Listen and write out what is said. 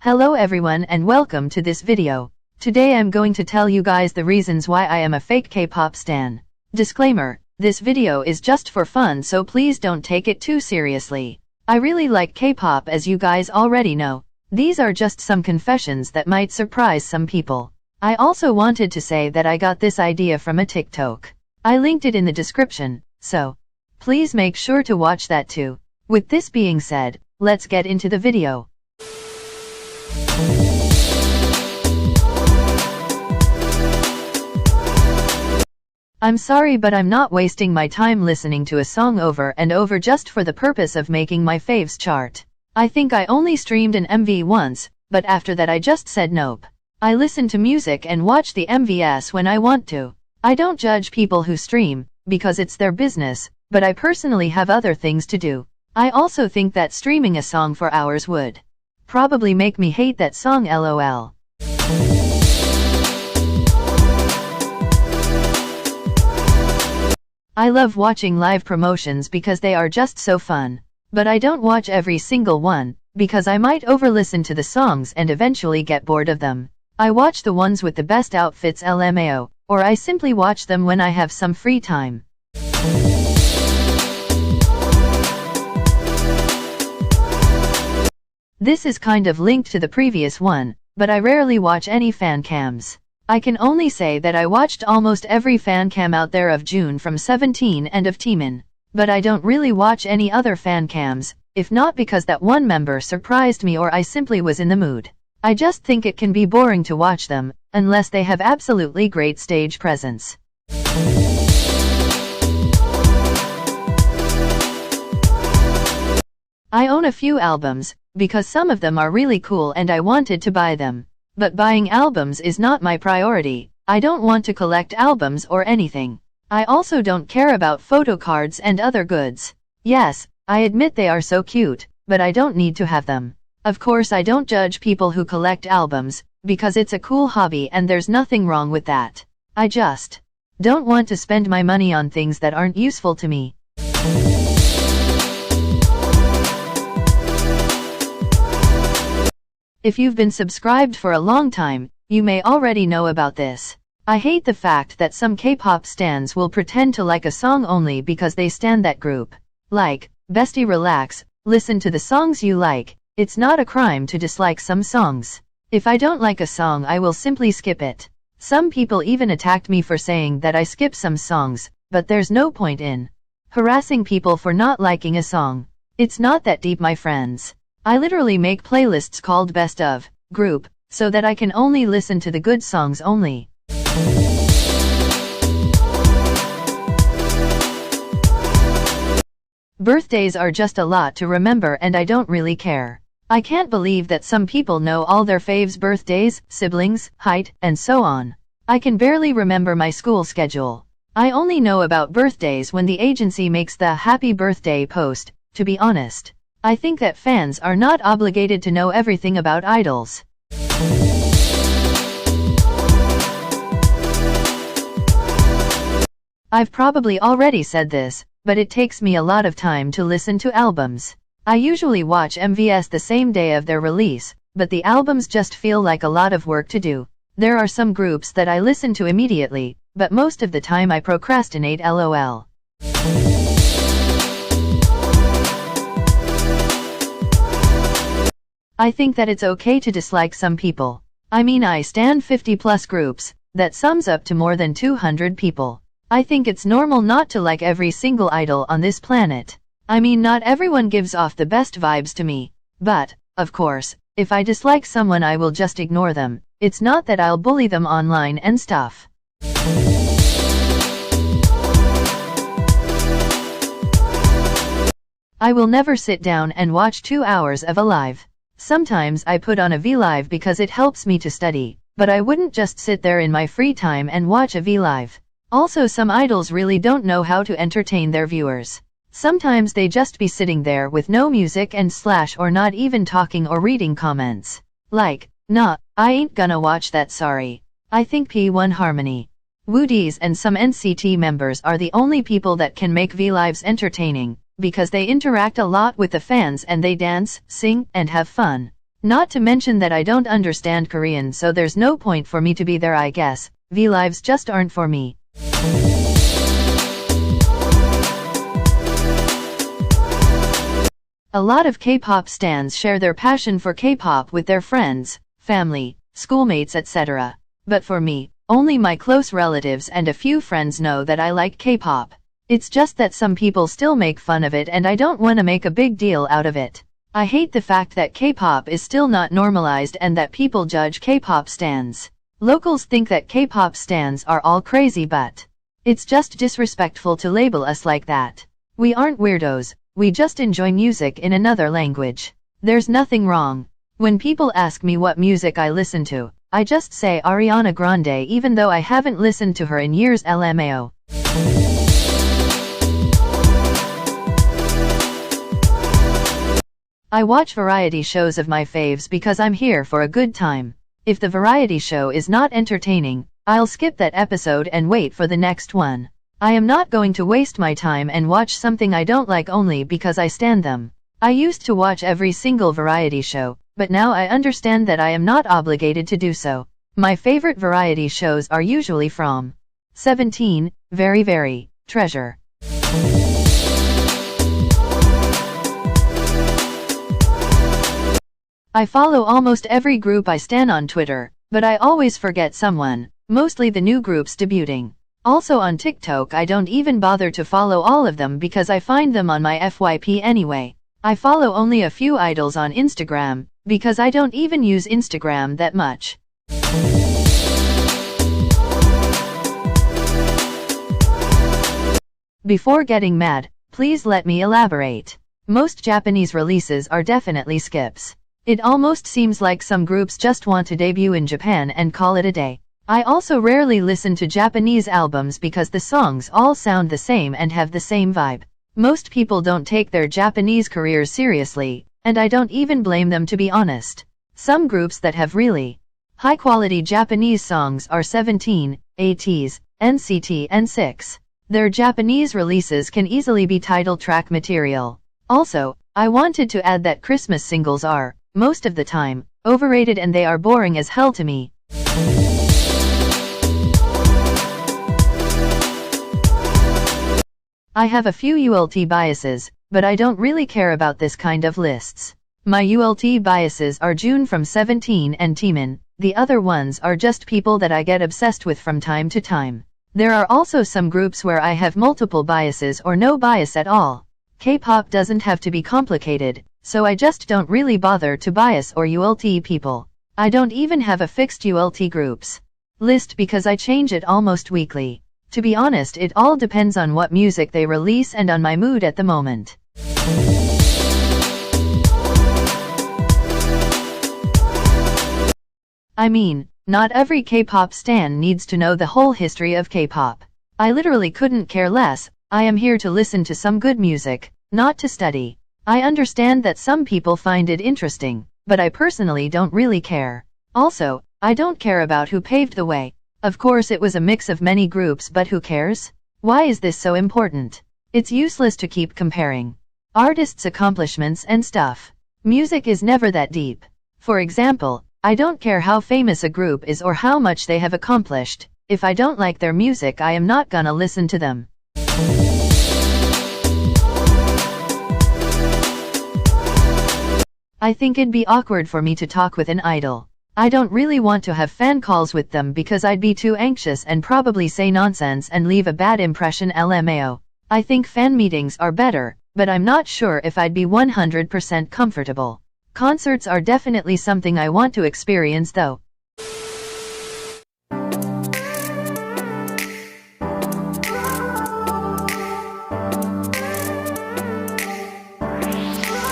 Hello everyone and welcome to this video. Today I'm going to tell you guys the reasons why I am a fake K-pop stan. Disclaimer, this video is just for fun, so please don't take it too seriously. I really like K-pop, as you guys already know. These are just some confessions that might surprise some people. I also wanted to say that I got this idea from a TikTok. I linked it in the description, so please make sure to watch that too. With this being said, let's get into the video. I'm sorry, but I'm not wasting my time listening to a song over and over just for the purpose of making my faves chart. I think I only streamed an MV once, but after that I just said nope. I listen to music and watch the MVs when I want to. I don't judge people who stream, because it's their business, but I personally have other things to do. I also think that streaming a song for hours would probably make me hate that song, lol. I love watching live promotions because they are just so fun. But I don't watch every single one, because I might overlisten to the songs and eventually get bored of them. I watch the ones with the best outfits LMAO, or I simply watch them when I have some free time. This is kind of linked to the previous one, but I rarely watch any fan cams. I can only say that I watched almost every fan cam out there of June from 17 and of Taemin. But I don't really watch any other fan cams, if not because that one member surprised me or I simply was in the mood. I just think it can be boring to watch them, unless they have absolutely great stage presence. I own a few albums, because some of them are really cool and I wanted to buy them. But buying albums is not my priority. I don't want to collect albums or anything. I also don't care about photo cards and other goods. Yes, I admit they are so cute, but I don't need to have them. Of course, I don't judge people who collect albums, because it's a cool hobby and there's nothing wrong with that. I just don't want to spend my money on things that aren't useful to me. If you've been subscribed for a long time, you may already know about this. I hate the fact that some K-pop stans will pretend to like a song only because they stan that group. Like, bestie, relax, listen to the songs you like. It's not a crime to dislike some songs. If I don't like a song, I will simply skip it. Some people even attacked me for saying that I skip some songs, but there's no point in harassing people for not liking a song. It's not that deep, my friends. I literally make playlists called Best of Group, so that I can only listen to the good songs only. Birthdays are just a lot to remember and I don't really care. I can't believe that some people know all their faves' birthdays, siblings, height, and so on. I can barely remember my school schedule. I only know about birthdays when the agency makes the happy birthday post, to be honest. I think that fans are not obligated to know everything about idols. I've probably already said this, but it takes me a lot of time to listen to albums. I usually watch MVs the same day of their release, but the albums just feel like a lot of work to do. There are some groups that I listen to immediately, but most of the time I procrastinate, lol. I think that it's okay to dislike some people. I mean, I stan 50+ groups, that sums up to more than 200 people. I think it's normal not to like every single idol on this planet. I mean, not everyone gives off the best vibes to me. But, of course, if I dislike someone I will just ignore them. It's not that I'll bully them online and stuff. I will never sit down and watch 2 hours of a live. Sometimes I put on a Vlive because it helps me to study, but I wouldn't just sit there in my free time and watch a Vlive. Also, some idols really don't know how to entertain their viewers. Sometimes they just be sitting there with no music and or not even talking or reading comments. Like, nah, I ain't gonna watch that, sorry. I think P1 Harmony, Woodies and some NCT members are the only people that can make Vlives entertaining, because they interact a lot with the fans and they dance, sing, and have fun. Not to mention that I don't understand Korean, so there's no point for me to be there, I guess. Vlives just aren't for me. A lot of K-pop stans share their passion for K-pop with their friends, family, schoolmates, etc. But for me, only my close relatives and a few friends know that I like K-pop. It's just that some people still make fun of it and I don't want to make a big deal out of it. I hate the fact that K-pop is still not normalized and that people judge K-pop stans. Locals think that K-pop stans are all crazy, but it's just disrespectful to label us like that. We aren't weirdos, we just enjoy music in another language. There's nothing wrong. When people ask me what music I listen to, I just say Ariana Grande even though I haven't listened to her in years, LMAO. I watch variety shows of my faves because I'm here for a good time. If the variety show is not entertaining, I'll skip that episode and wait for the next one. I am not going to waste my time and watch something I don't like only because I stan them. I used to watch every single variety show, but now I understand that I am not obligated to do so. My favorite variety shows are usually from 17, Very, Treasure. I follow almost every group I stan on Twitter, but I always forget someone, mostly the new groups debuting. Also on TikTok I don't even bother to follow all of them because I find them on my FYP anyway. I follow only a few idols on Instagram, because I don't even use Instagram that much. Before getting mad, please let me elaborate. Most Japanese releases are definitely skips. It almost seems like some groups just want to debut in Japan and call it a day. I also rarely listen to Japanese albums because the songs all sound the same and have the same vibe. Most people don't take their Japanese careers seriously, and I don't even blame them, to be honest. Some groups that have really high-quality Japanese songs are 17, ateez, NCT and 6. Their Japanese releases can easily be title track material. Also, I wanted to add that Christmas singles are, most of the time, overrated and they are boring as hell to me. I have a few ULT biases, but I don't really care about this kind of lists. My ULT biases are June from 17 and Taemin, the other ones are just people that I get obsessed with from time to time. There are also some groups where I have multiple biases or no bias at all. K-pop doesn't have to be complicated, so I just don't really bother to bias or ULT people. I don't even have a fixed ULT groups list because I change it almost weekly. To be honest, it all depends on what music they release and on my mood at the moment. I mean, not every K-pop stan needs to know the whole history of K-pop. I literally couldn't care less. I am here to listen to some good music, not to study. I understand that some people find it interesting, but I personally don't really care. Also, I don't care about who paved the way. Of course it was a mix of many groups, but who cares? Why is this so important? It's useless to keep comparing artists' accomplishments and stuff. Music is never that deep. For example, I don't care how famous a group is or how much they have accomplished. If I don't like their music, I am not gonna listen to them. I think it'd be awkward for me to talk with an idol. I don't really want to have fan calls with them because I'd be too anxious and probably say nonsense and leave a bad impression, LMAO. I think fan meetings are better, but I'm not sure if I'd be 100% comfortable. Concerts are definitely something I want to experience though.